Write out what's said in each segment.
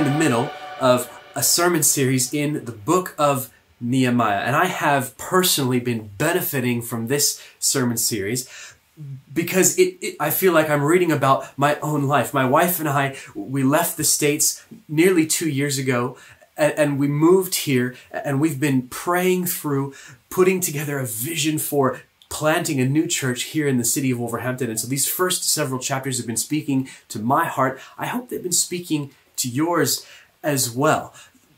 in the middle of a sermon series in the book of Nehemiah, and I have personally been benefiting from this sermon series because I feel like I'm reading about my own life. My wife and I, we left the States nearly 2 years ago, and we moved here, and we've been praying through putting together a vision for planting a new church here in the city of Wolverhampton. And so these first several chapters have been speaking to my heart. I hope they've been speaking to yours as well.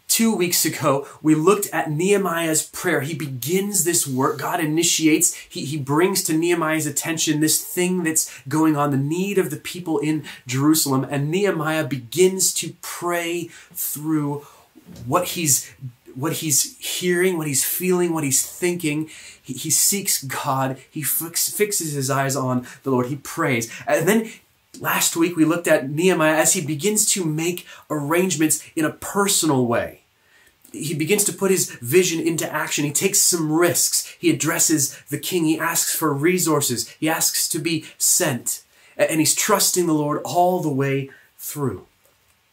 2 weeks ago, we looked at Nehemiah's prayer. He begins this work. God initiates. He brings to Nehemiah's attention this thing that's going on, the need of the people in Jerusalem. And Nehemiah begins to pray through what he's hearing, what he's feeling, what he's thinking. He seeks God. He fixes his eyes on the Lord. He prays. And then last week we looked at Nehemiah as he begins to make arrangements in a personal way. He begins to put his vision into action. He takes some risks. He addresses the king. He asks for resources. He asks to be sent. And he's trusting the Lord all the way through.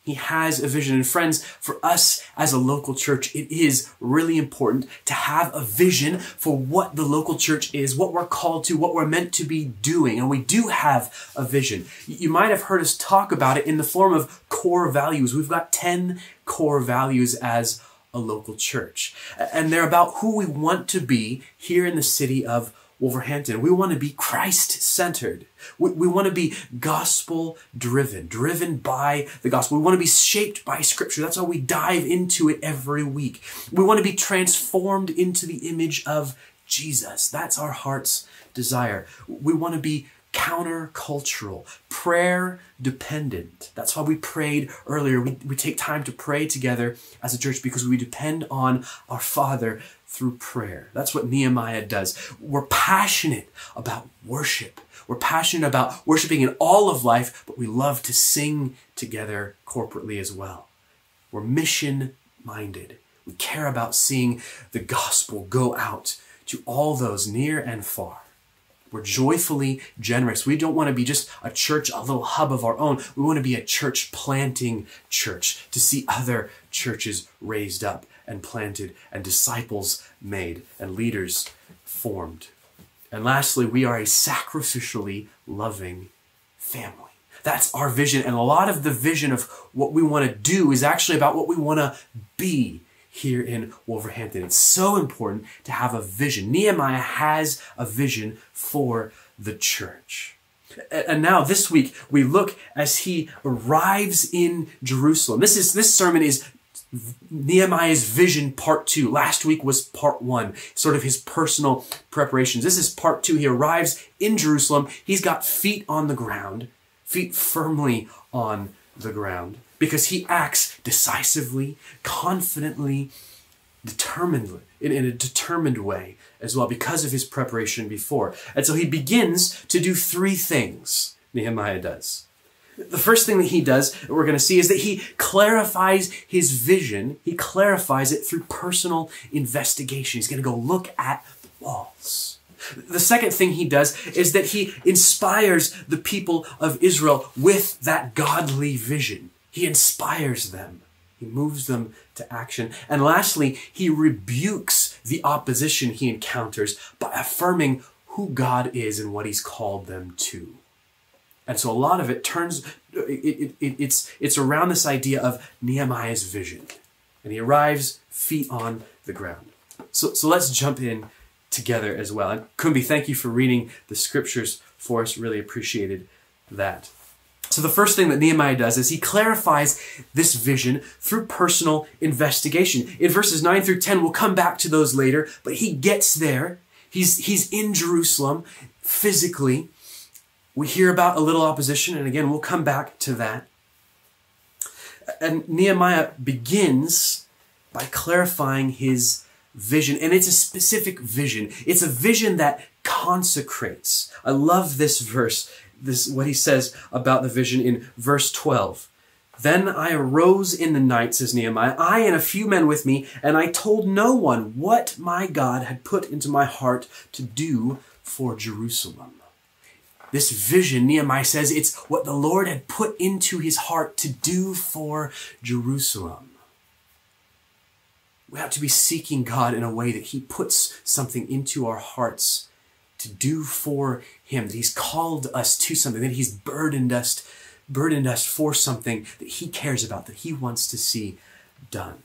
He has a vision. And friends, for us as a local church, it is really important to have a vision for what the local church is, what we're called to, what we're meant to be doing. And we do have a vision. You might have heard us talk about it in the form of core values. We've got 10 core values as a local church. And they're about who we want to be here in the city of Wolverhampton. We want to be Christ-centered. We want to be gospel-driven, driven by the gospel. We want to be shaped by Scripture. That's why we dive into it every week. We want to be transformed into the image of Jesus. That's our heart's desire. We want to be countercultural, prayer-dependent. That's why we prayed earlier. We take time to pray together as a church because we depend on our Father through prayer. That's what Nehemiah does. We're passionate about worship. We're passionate about worshiping in all of life, but we love to sing together corporately as well. We're mission-minded. We care about seeing the gospel go out to all those near and far. We're joyfully generous. We don't want to be just a church, a little hub of our own. We want to be a church planting church to see other churches raised up and planted and disciples made and leaders formed. And lastly, we are a sacrificially loving family. That's our vision. And a lot of the vision of what we want to do is actually about what we want to be here in Wolverhampton. It's so important to have a vision. Nehemiah has a vision for the church. And now this week we look as he arrives in Jerusalem. This sermon is Nehemiah's vision part 2. Last week was part 1, sort of his personal preparations. This is part 2. He arrives in Jerusalem. He's got feet on the ground, feet firmly on the ground, because he acts decisively, confidently, determinedly, in a determined way as well, because of his preparation before. And so he begins to do 3 things, Nehemiah does. The first thing that he does, that we're going to see, is that he clarifies his vision. He clarifies it through personal investigation. He's going to go look at the walls. The second thing he does is that he inspires the people of Israel with that godly vision. He inspires them. He moves them to action. And lastly, he rebukes the opposition he encounters by affirming who God is and what he's called them to. And so a lot of it it's around this idea of Nehemiah's vision. And he arrives feet on the ground. So let's jump in together as well. And Kumbi, thank you for reading the scriptures for us. Really appreciated that. So the first thing that Nehemiah does is he clarifies this vision through personal investigation. In verses 9 through 10, we'll come back to those later, but he gets there. He's in Jerusalem physically. We hear about a little opposition, and again, we'll come back to that. And Nehemiah begins by clarifying his vision, and it's a specific vision. It's a vision that consecrates. I love this verse, what he says about the vision in verse 12. Then I arose in the night, says Nehemiah, I and a few men with me, and I told no one what my God had put into my heart to do for Jerusalem. This vision, Nehemiah says, it's what the Lord had put into his heart to do for Jerusalem. We have to be seeking God in a way that he puts something into our hearts to do for him, that he's called us to something, that he's burdened us for something that he cares about, that he wants to see done.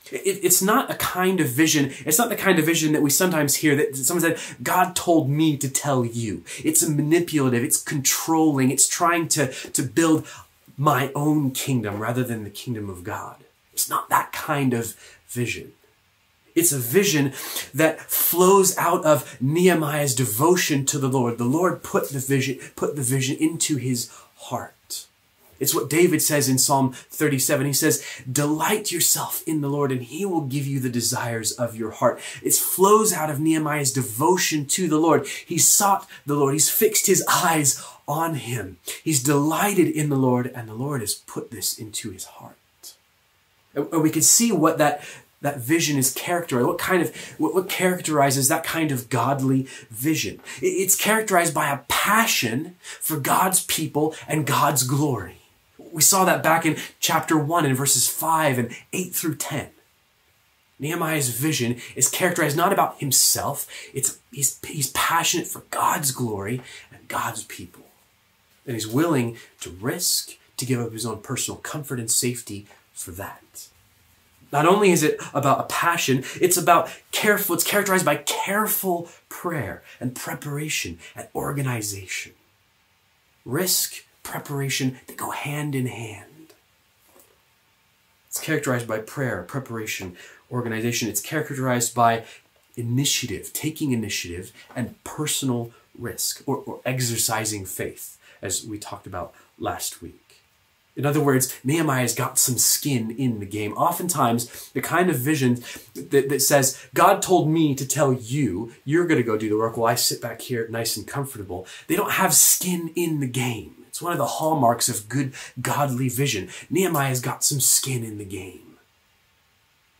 It's not a kind of vision. It's not the kind of vision that we sometimes hear that someone said, God told me to tell you. It's a manipulative, it's controlling, it's trying to build my own kingdom rather than the kingdom of God. It's not that kind of vision. It's a vision that flows out of Nehemiah's devotion to the Lord. The Lord put the vision into his heart. It's what David says in Psalm 37. He says, delight yourself in the Lord and he will give you the desires of your heart. It flows out of Nehemiah's devotion to the Lord. He sought the Lord. He's fixed his eyes on him. He's delighted in the Lord, and the Lord has put this into his heart. And we can see what that vision is characterized. What characterizes that kind of godly vision? It's characterized by a passion for God's people and God's glory. We saw that back in chapter 1 in verses 5 and 8 through 10. Nehemiah's vision is characterized not about himself. He's passionate for God's glory and God's people. And he's willing to risk, to give up his own personal comfort and safety for that. Not only is it about a passion, it's characterized by careful prayer and preparation and organization. Risk, preparation, they go hand in hand. It's characterized by prayer, preparation, organization. It's characterized by initiative, taking initiative, and personal risk, or exercising faith, as we talked about last week. In other words, Nehemiah's got some skin in the game. Oftentimes, the kind of vision that says, God told me to tell you, you're going to go do the work while I sit back here nice and comfortable. They don't have skin in the game. It's one of the hallmarks of good, godly vision. Nehemiah's got some skin in the game.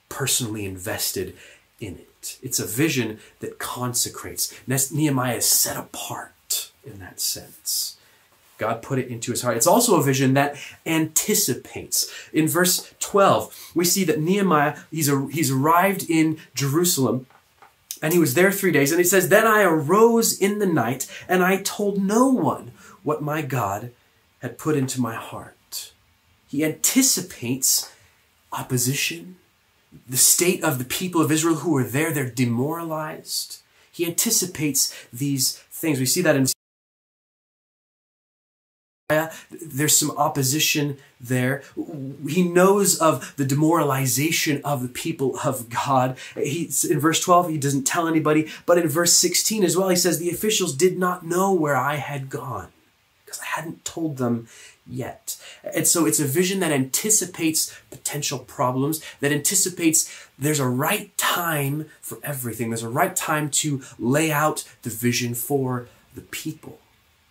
Personally invested in it. It's a vision that consecrates. Nehemiah is set apart in that sense. God put it into his heart. It's also a vision that anticipates. In verse 12, we see that Nehemiah, he's arrived in Jerusalem, and he was there 3 days. And he says, then I arose in the night, and I told no one what my God had put into my heart. He anticipates opposition, the state of the people of Israel who are there. They're demoralized. He anticipates these things. We see that in there's some opposition there. He knows of the demoralization of the people of God. In verse 12, he doesn't tell anybody. But in verse 16 as well, he says, the officials did not know where I had gone because I hadn't told them yet. And so it's a vision that anticipates potential problems, that anticipates there's a right time for everything. There's a right time to lay out the vision for the people.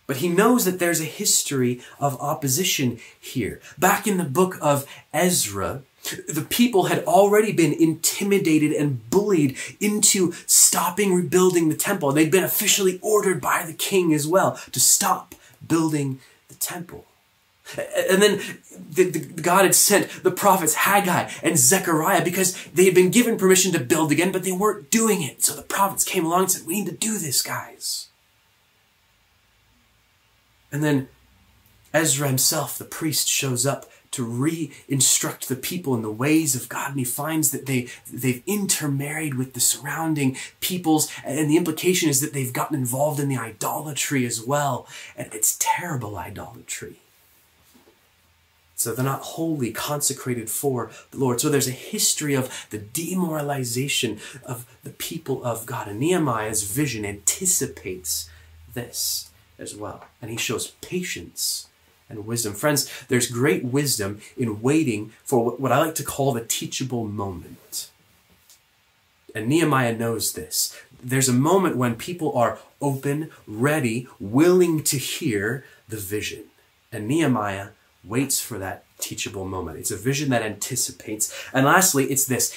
But he knows that there's a history of opposition here. Back in the book of Ezra, the people had already been intimidated and bullied into stopping rebuilding the temple. They'd been officially ordered by the king as well to stop building the temple. And then God had sent the prophets Haggai and Zechariah because they had been given permission to build again, but they weren't doing it. So the prophets came along and said, we need to do this, guys. And then Ezra himself, the priest, shows up to re-instruct the people in the ways of God. And he finds that they've intermarried with the surrounding peoples. And the implication is that they've gotten involved in the idolatry as well. And it's terrible idolatry. So they're not wholly consecrated for the Lord. So there's a history of the demoralization of the people of God. And Nehemiah's vision anticipates this as well. And he shows patience and wisdom. Friends, there's great wisdom in waiting for what I like to call the teachable moment. And Nehemiah knows this. There's a moment when people are open, ready, willing to hear the vision. And Nehemiah waits for that teachable moment. It's a vision that anticipates. And lastly, it's this.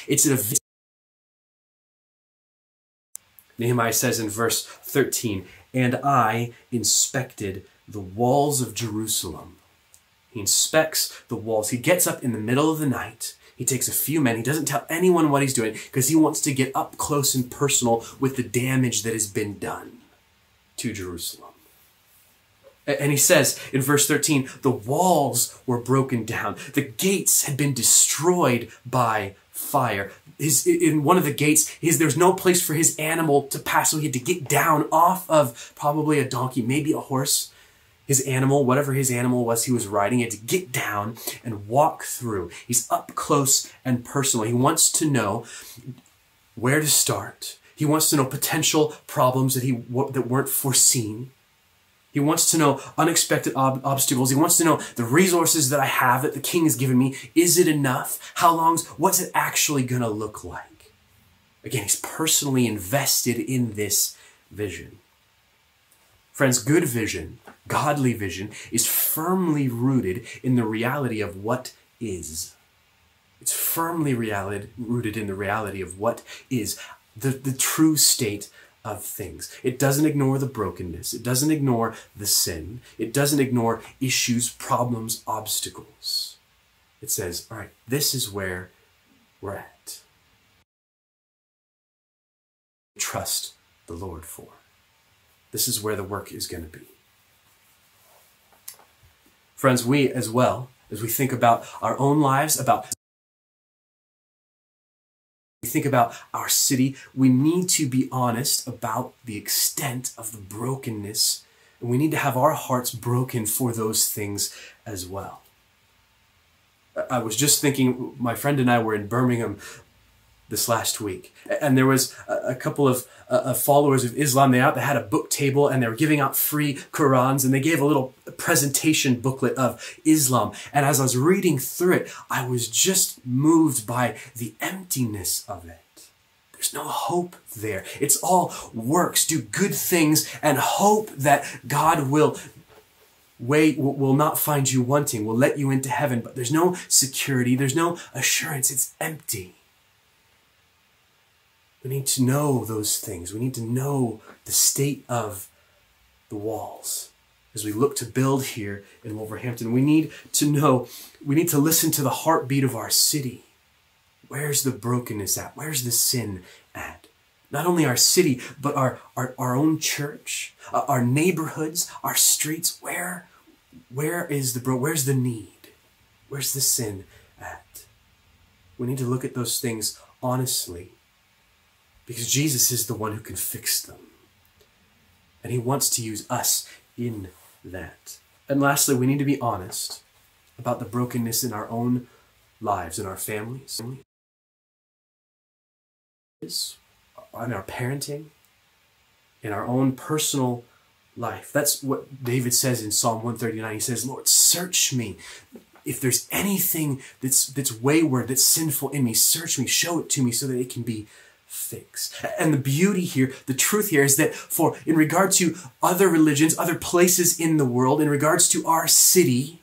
Nehemiah says in verse 13, and I inspected the walls of Jerusalem. He inspects the walls. He gets up in the middle of the night. He takes a few men. He doesn't tell anyone what he's doing because he wants to get up close and personal with the damage that has been done to Jerusalem. And he says in verse 13, the walls were broken down. The gates had been destroyed by fire. In one of the gates, there's no place for his animal to pass, so he had to get down off of probably a donkey, maybe a horse. His animal, whatever his animal was he was riding, he had to get down and walk through. He's up close and personal. He wants to know where to start. He wants to know potential problems that weren't foreseen. He wants to know unexpected obstacles. He wants to know the resources that I have, that the king has given me. Is it enough? How long? What's it actually going to look like? Again, he's personally invested in this vision. Friends, good vision, godly vision, is firmly rooted in the reality of what is. It's firmly rooted in the reality of what is, the true state of things. It doesn't ignore the brokenness. It doesn't ignore the sin. It doesn't ignore issues, problems, obstacles. It says, all right, this is where we're at. Trust the Lord for. This is where the work is going to be. Friends, we as well, as we think about our own lives, we think about our city, we need to be honest about the extent of the brokenness, and we need to have our hearts broken for those things as well. I was just thinking, my friend and I were in Birmingham this last week, and there was a couple of followers of Islam. They had a book table, and they were giving out free Qurans, and they gave a little presentation booklet of Islam. And as I was reading through it, I was just moved by the emptiness of it. There's no hope there. It's all works. Do good things and hope that God will not find you wanting, will let you into heaven. But there's no security. There's no assurance. It's empty. We need to know those things. We need to know the state of the walls. As we look to build here in Wolverhampton, we need to listen to the heartbeat of our city. Where's the brokenness at? Where's the sin at? Not only our city, but our own church, our neighborhoods, our streets. Where's the need? Where's the sin at? We need to look at those things honestly, because Jesus is the one who can fix them. And he wants to use us in that. And lastly, we need to be honest about the brokenness in our own lives, in our families, in our parenting, in our own personal life. That's what David says in Psalm 139. He says, Lord, search me. If there's anything that's wayward, that's sinful in me, search me, show it to me so that it can be fixed. And the beauty here, the truth here is that in regard to other religions, other places in the world, in regards to our city,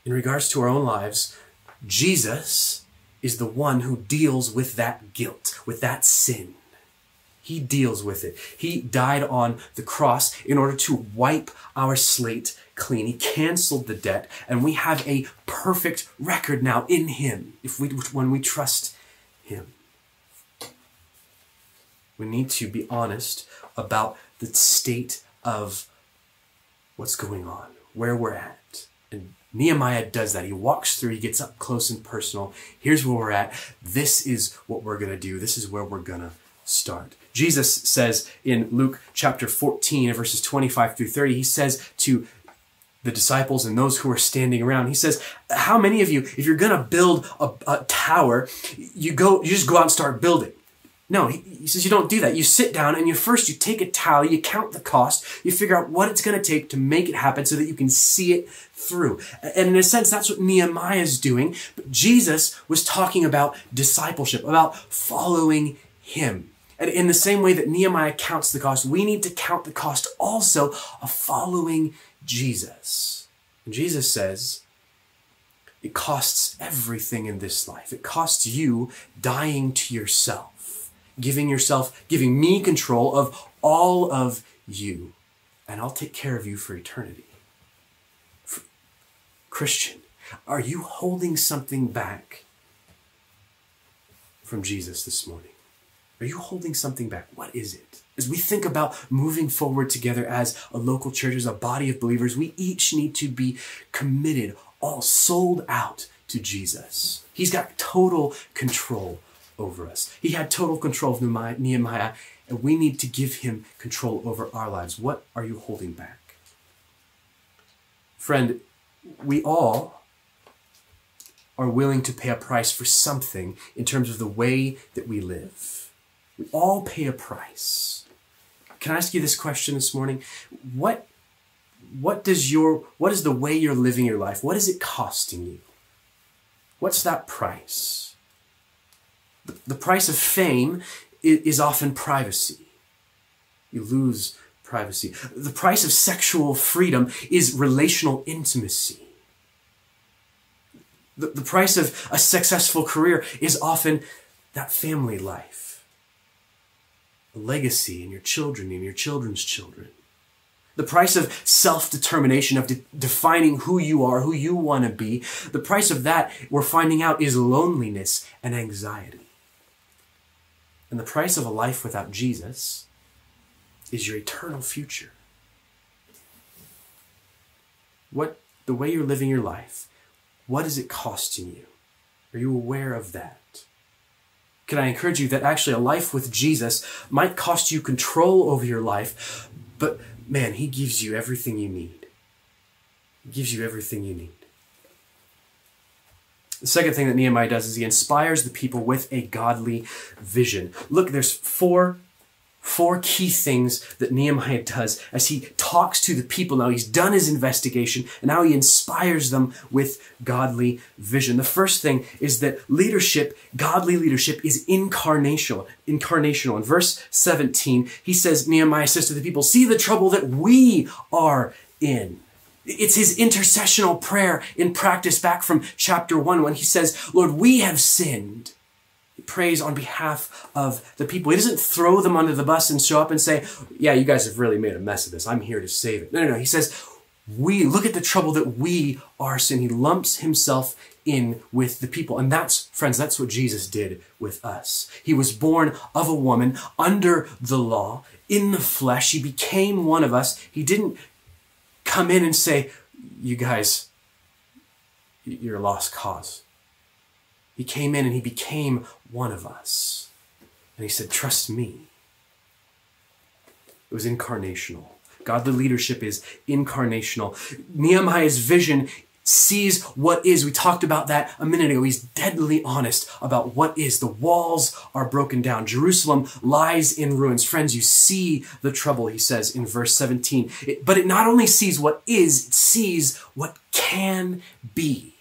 in regards to our own lives, Jesus is the one who deals with that guilt, with that sin. He deals with it. He died on the cross in order to wipe our slate clean. He canceled the debt, and we have a perfect record now in him when we trust him. We need to be honest about the state of what's going on, where we're at. And Nehemiah does that. He walks through, he gets up close and personal. Here's where we're at. This is what we're going to do. This is where we're going to start. Jesus says in Luke chapter 14, verses 25 through 30, he says to the disciples and those who are standing around, he says, how many of you, if you're going to build a tower, you just go out and start building? No, he says you don't do that. You sit down and you take a tally, you count the cost, you figure out what it's going to take to make it happen so that you can see it through. And in a sense, that's what Nehemiah is doing. But Jesus was talking about discipleship, about following him. And in the same way that Nehemiah counts the cost, we need to count the cost also of following Jesus. And Jesus says, it costs everything in this life. It costs you dying to yourself. Giving me control of all of you, and I'll take care of you for eternity. Christian, are you holding something back from Jesus this morning? Are you holding something back? What is it? As we think about moving forward together as a local church, as a body of believers, we each need to be committed, all sold out to Jesus. He's got total control over us. He had total control of Nehemiah, and we need to give him control over our lives. What are you holding back? Friend, we all are willing to pay a price for something in terms of the way that we live. We all pay a price. Can I ask you this question this morning? What is the way you're living your life? What is it costing you? What's that price? The price of fame is often privacy. You lose privacy. The price of sexual freedom is relational intimacy. The price of a successful career is often that family life. A legacy in your children and your children's children. The price of self-determination, of defining who you are, who you want to be, the price of that, we're finding out, is loneliness and anxiety. And the price of a life without Jesus is your eternal future. The way you're living your life, what is it costing you? Are you aware of that? Can I encourage you that actually a life with Jesus might cost you control over your life, but man, he gives you everything you need. He gives you everything you need. The second thing that Nehemiah does is he inspires the people with a godly vision. Look, there's four key things that Nehemiah does as he talks to the people. Now he's done his investigation, and now he inspires them with godly vision. The first thing is that godly leadership is incarnational. In verse 17, Nehemiah says to the people, "See the trouble that we are in." It's his intercessional prayer in practice back from chapter 1 when he says, "Lord, we have sinned." He prays on behalf of the people. He doesn't throw them under the bus and show up and say, "Yeah, you guys have really made a mess of this. I'm here to save it." No. He says, look at the trouble that we are in. He lumps himself in with the people. And friends, that's what Jesus did with us. He was born of a woman under the law, in the flesh. He became one of us. He didn't come in and say, "You guys, you're a lost cause." He came in and he became one of us. And he said, "Trust me." It was incarnational. Godly leadership is incarnational. Nehemiah's vision sees what is. We talked about that a minute ago. He's deadly honest about what is. The walls are broken down. Jerusalem lies in ruins. Friends, you see the trouble, he says in verse 17. But it not only sees what is, it sees what can be.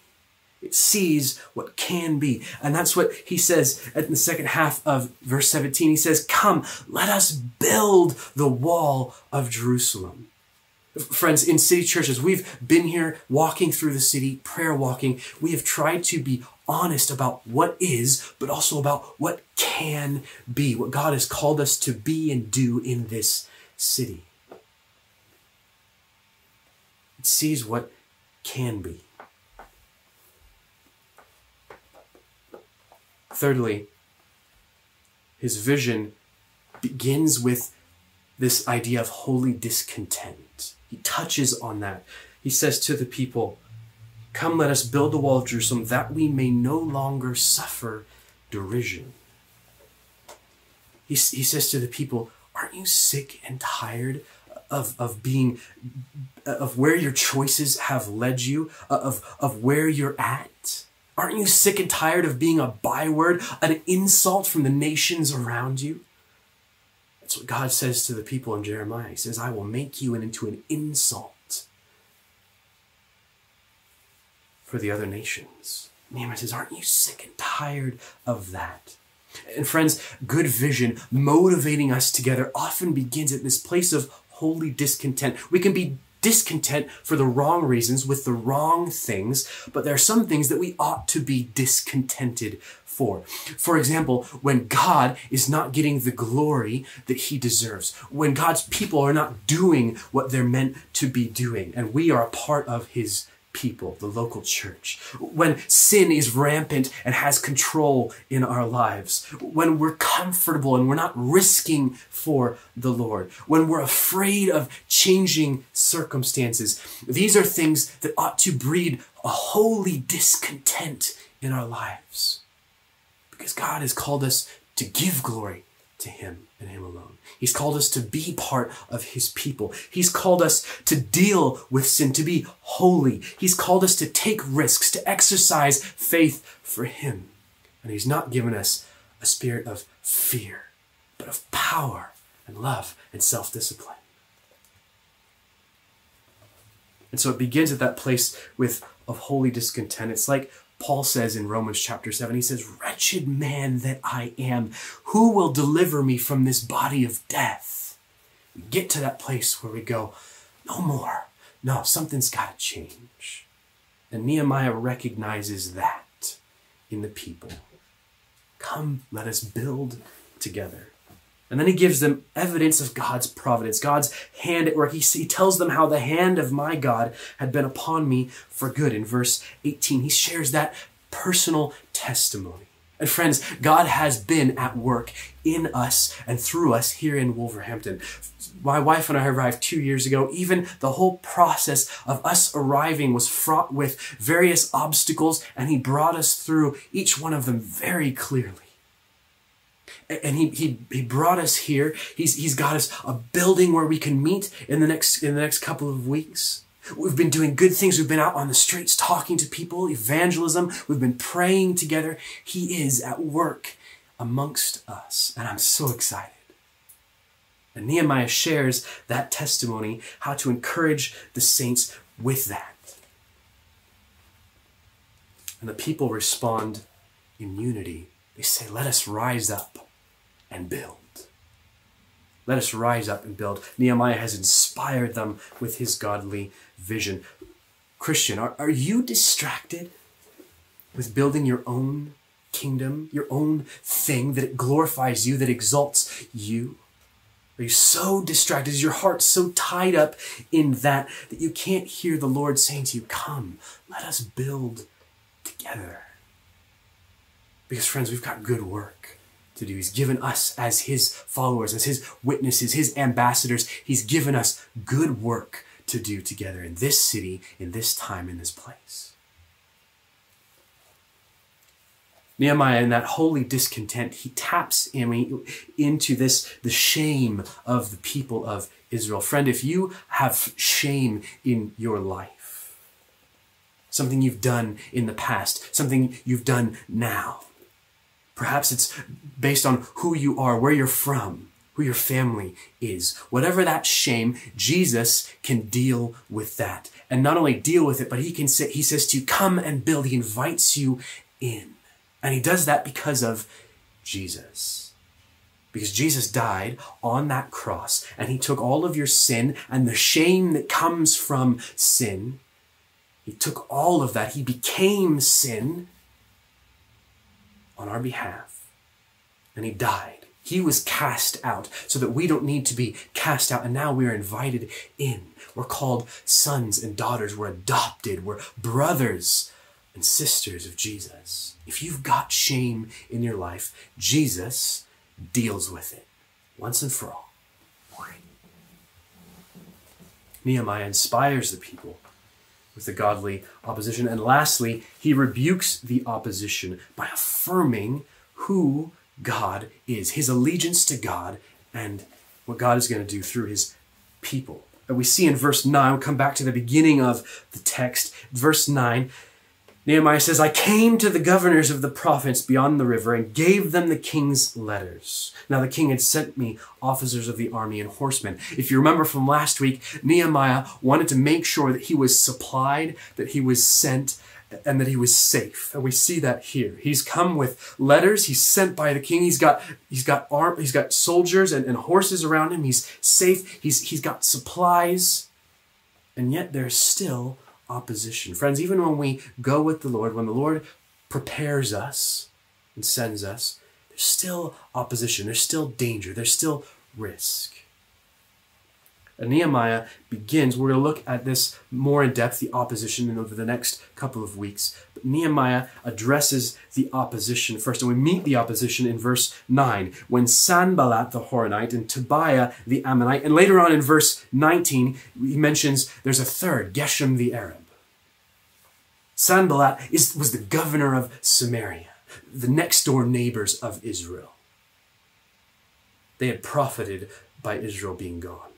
It sees what can be. And that's what he says in the second half of verse 17. He says, "Come, let us build the wall of Jerusalem." Friends, in City Churches, we've been here walking through the city, prayer walking. We have tried to be honest about what is, but also about what can be, what God has called us to be and do in this city. It sees what can be. Thirdly, his vision begins with this idea of holy discontent. He touches on that. He says to the people, "Come, let us build the wall of Jerusalem that we may no longer suffer derision." He says to the people, aren't you sick and tired of where your choices have led you, of where you're at? Aren't you sick and tired of being a byword, an insult from the nations around you? That's what God says to the people in Jeremiah. He says, "I will make you into an insult for the other nations." Nehemiah says, aren't you sick and tired of that? And friends, good vision motivating us together often begins at this place of holy discontent. We can be discontent for the wrong reasons with the wrong things, but there are some things that we ought to be discontented for. For example, when God is not getting the glory that he deserves, when God's people are not doing what they're meant to be doing, and we are a part of his people, the local church, when sin is rampant and has control in our lives, when we're comfortable and we're not risking for the Lord, when we're afraid of changing circumstances. These are things that ought to breed a holy discontent in our lives, because God has called us to give glory to him and him alone. He's called us to be part of his people. He's called us to deal with sin, to be holy. He's called us to take risks, to exercise faith for him. And he's not given us a spirit of fear, but of power and love and self-discipline. And so it begins at that place of holy discontent. It's like Paul says in Romans chapter 7, he says, "Wretched man that I am, who will deliver me from this body of death?" We get to that place where we go, no more. No, something's got to change. And Nehemiah recognizes that in the people. Come, let us build together. And then he gives them evidence of God's providence, God's hand at work. He tells them how the hand of my God had been upon me for good. In verse 18, he shares that personal testimony. And friends, God has been at work in us and through us here in Wolverhampton. My wife and I arrived 2 years ago. Even the whole process of us arriving was fraught with various obstacles, and he brought us through each one of them very clearly. And he brought us here. He's got us a building where we can meet in the next couple of weeks. We've been doing good things. We've been out on the streets talking to people, evangelism. We've been praying together. He is at work amongst us, and I'm so excited. And Nehemiah shares that testimony, how to encourage the saints with that. And the people respond in unity. They say, "Let us rise up and build." Let us rise up and build. Nehemiah has inspired them with his godly vision. Christian, are you distracted with building your own kingdom, your own thing, that it glorifies you, that exalts you? Are you so distracted? Is your heart so tied up in that you can't hear the Lord saying to you, "Come, let us build together"? Because friends, we've got good work to do. He's given us as his followers, as his witnesses, his ambassadors. He's given us good work to do together in this city, in this time, in this place. Nehemiah, in that holy discontent, he taps into the shame of the people of Israel. Friend, if you have shame in your life, something you've done in the past, something you've done now, perhaps it's based on who you are, where you're from, who your family is. Whatever that shame, Jesus can deal with that. And not only deal with it, but he says to you, "Come and build." He invites you in. And he does that because of Jesus. Because Jesus died on that cross, and he took all of your sin and the shame that comes from sin. He took all of that. He became sin on our behalf, and he died. He was cast out so that we don't need to be cast out, and now we're invited in. We're called sons and daughters. We're adopted. We're brothers and sisters of Jesus. If you've got shame in your life, Jesus deals with it once and for all. Nehemiah inspires the people with the godly opposition. And lastly, he rebukes the opposition by affirming who God is, his allegiance to God, and what God is going to do through his people. And we see in verse 9, we'll come back to the beginning of the text, verse 9, Nehemiah says, "I came to the governors of the province beyond the river and gave them the king's letters. Now the king had sent me officers of the army and horsemen." If you remember from last week, Nehemiah wanted to make sure that he was supplied, that he was sent, and that he was safe. And we see that here. He's come with letters. He's sent by the king. He's got soldiers and horses around him. He's safe. He's got supplies. And yet there's still opposition. Friends, even when we go with the Lord, when the Lord prepares us and sends us, there's still opposition. There's still danger. There's still risk. And Nehemiah begins, we're going to look at this more in depth, the opposition, over the next couple of weeks. But Nehemiah addresses the opposition first, and we meet the opposition in verse 9, when Sanballat the Horonite and Tobiah the Ammonite, and later on in verse 19, he mentions there's a third, Geshem the Arab. Sanballat was the governor of Samaria, the next door neighbors of Israel. They had profited by Israel being gone,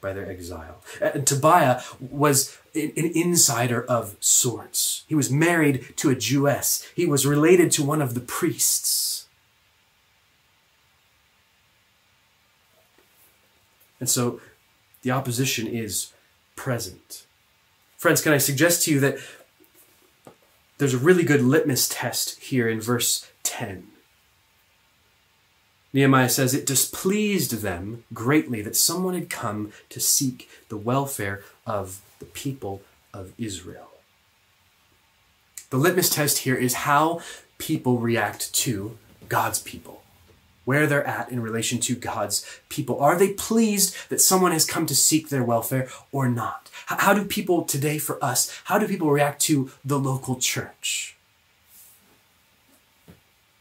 by their exile. And Tobiah was an insider of sorts. He was married to a Jewess. He was related to one of the priests. And so the opposition is present. Friends, can I suggest to you that there's a really good litmus test here in verse 10. Nehemiah says, it displeased them greatly that someone had come to seek the welfare of the people of Israel. The litmus test here is how people react to God's people, where they're at in relation to God's people. Are they pleased that someone has come to seek their welfare or not? How do people today, for us, how do people react to the local church?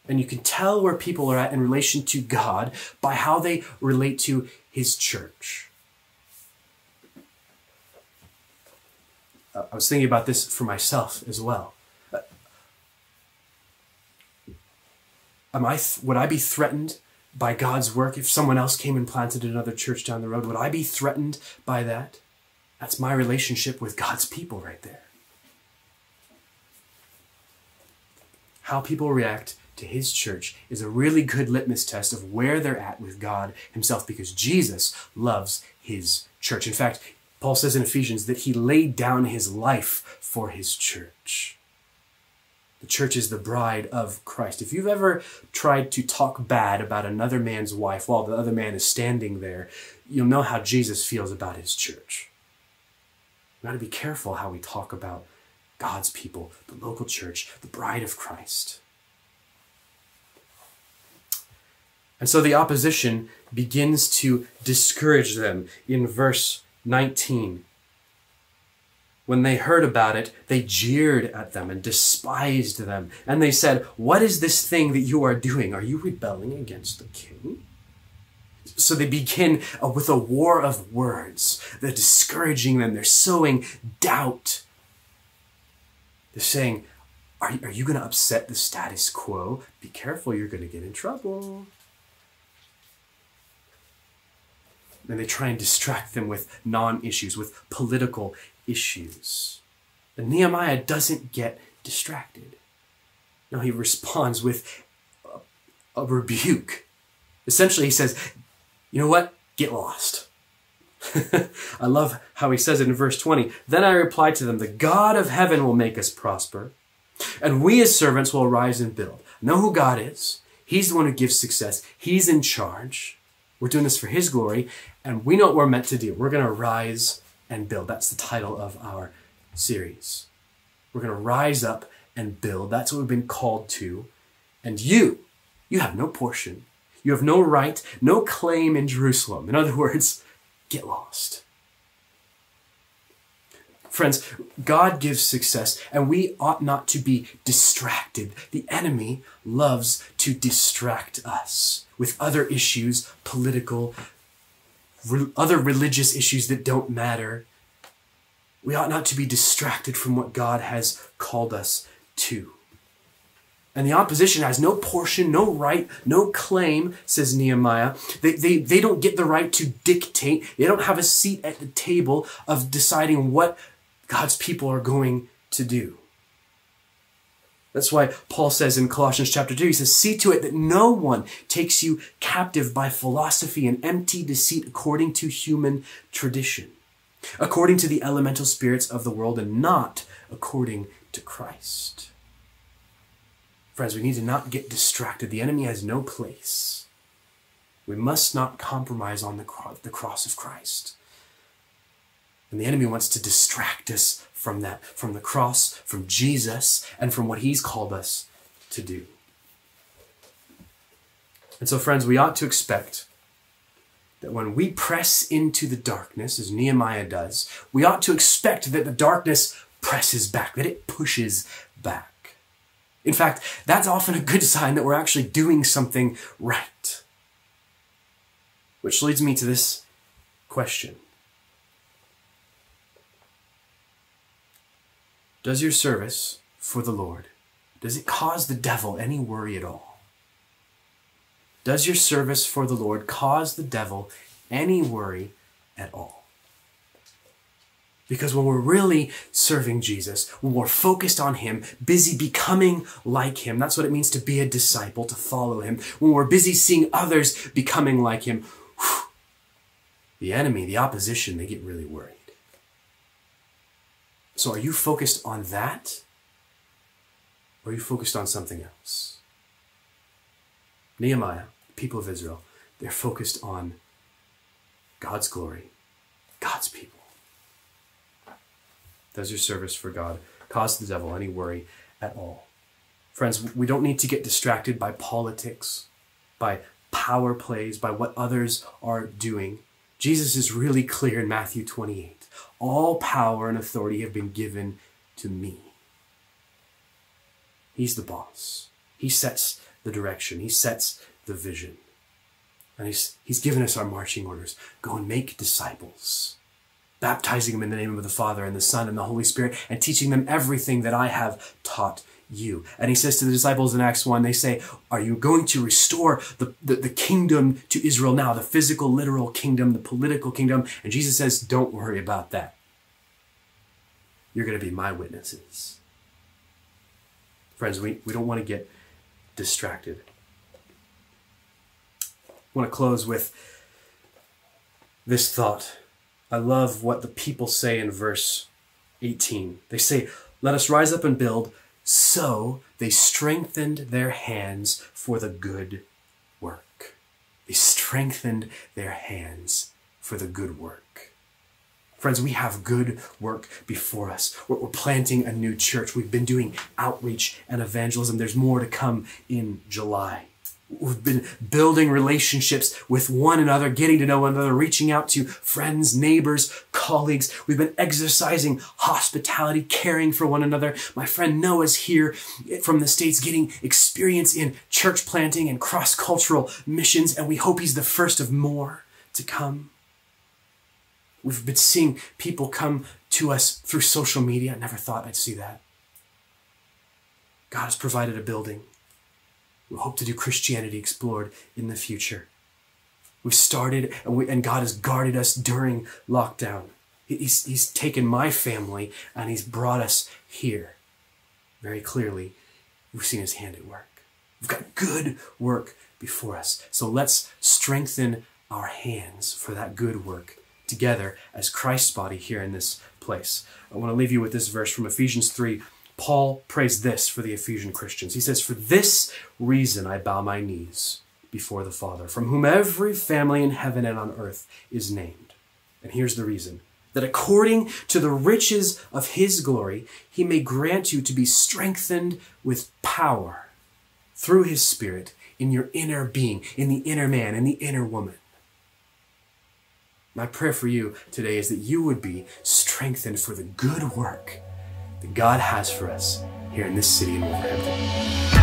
And you can tell where people are at in relation to God by how they relate to his church. I was thinking about this for myself as well. Would I be threatened by God's work if someone else came and planted another church down the road? Would I be threatened by that? That's my relationship with God's people right there. How people react to his church is a really good litmus test of where they're at with God himself, because Jesus loves his church. In fact, Paul says in Ephesians that he laid down his life for his church. The church is the bride of Christ. If you've ever tried to talk bad about another man's wife while the other man is standing there, you'll know how Jesus feels about his church. We've got to be careful how we talk about God's people, the local church, the bride of Christ. And so the opposition begins to discourage them in verse 19. When they heard about it, they jeered at them and despised them. And they said, "What is this thing that you are doing? Are you rebelling against the king?" So they begin with a war of words. They're discouraging them. They're sowing doubt. They're saying, are you going to upset the status quo? Be careful, you're going to get in trouble. And they try and distract them with non-issues, with political issues. And Nehemiah doesn't get distracted. No, he responds with a rebuke. Essentially, he says, you know what? Get lost. I love how he says it in verse 20. Then I replied to them, the God of heaven will make us prosper, and we as servants will arise and build. Know who God is. He's the one who gives success. He's in charge. We're doing this for his glory, and we know what we're meant to do. We're going to rise and build. That's the title of our series. We're going to rise up and build. That's what we've been called to. And you have no portion. You have no right, no claim in Jerusalem. In other words, get lost. Friends, God gives success, and we ought not to be distracted. The enemy loves to distract us with other issues, political, other religious issues that don't matter. We ought not to be distracted from what God has called us to. And the opposition has no portion, no right, no claim, says Nehemiah. They don't get the right to dictate. They don't have a seat at the table of deciding what God's people are going to do. That's why Paul says in Colossians chapter 2, he says, see to it that no one takes you captive by philosophy and empty deceit according to human tradition, according to the elemental spirits of the world, and not according to Christ. Friends, we need to not get distracted. The enemy has no place. We must not compromise on the cross of Christ. And the enemy wants to distract us from that, from the cross, from Jesus, and from what he's called us to do. And so, friends, we ought to expect that when we press into the darkness, as Nehemiah does, we ought to expect that the darkness presses back, that it pushes back. In fact, that's often a good sign that we're actually doing something right. Which leads me to this question. Does your service for the Lord, does it cause the devil any worry at all? Does your service for the Lord cause the devil any worry at all? Because when we're really serving Jesus, when we're focused on him, busy becoming like him, that's what it means to be a disciple, to follow him. When we're busy seeing others becoming like him, the enemy, the opposition, they get really worried. So are you focused on that? Or are you focused on something else? Nehemiah, the people of Israel, they're focused on God's glory, God's people. Does your service for God cause the devil any worry at all? Friends, we don't need to get distracted by politics, by power plays, by what others are doing. Jesus is really clear in Matthew 28. All power and authority have been given to me. He's the boss. He sets the direction. He sets the vision. And he's given us our marching orders. Go and make disciples, baptizing them in the name of the Father and the Son and the Holy Spirit, and teaching them everything that I have taught you. And he says to the disciples in Acts 1, they say, are you going to restore the kingdom to Israel now, the physical, literal kingdom, the political kingdom? And Jesus says, don't worry about that. You're going to be my witnesses. Friends, we don't want to get distracted. I want to close with this thought. I love what the people say in verse 18. They say, let us rise up and build. So they strengthened their hands for the good work. They strengthened their hands for the good work. Friends, we have good work before us. We're planting a new church. We've been doing outreach and evangelism. There's more to come in July. We've been building relationships with one another, getting to know one another, reaching out to friends, neighbors, colleagues. We've been exercising hospitality, caring for one another. My friend Noah's here from the States getting experience in church planting and cross-cultural missions, and we hope he's the first of more to come. We've been seeing people come to us through social media. I never thought I'd see that. God has provided a building. We hope to do Christianity Explored in the future. We've started, and God has guarded us during lockdown. He's taken my family and he's brought us here. Very clearly, we've seen his hand at work. We've got good work before us. So let's strengthen our hands for that good work together as Christ's body here in this place. I want to leave you with this verse from Ephesians 3. Paul prays this for the Ephesian Christians. He says, for this reason I bow my knees before the Father, from whom every family in heaven and on earth is named. And here's the reason. That according to the riches of his glory, he may grant you to be strengthened with power through his Spirit in your inner being, in the inner man, in the inner woman. My prayer for you today is that you would be strengthened for the good work that God has for us here in this city in Wolverhampton.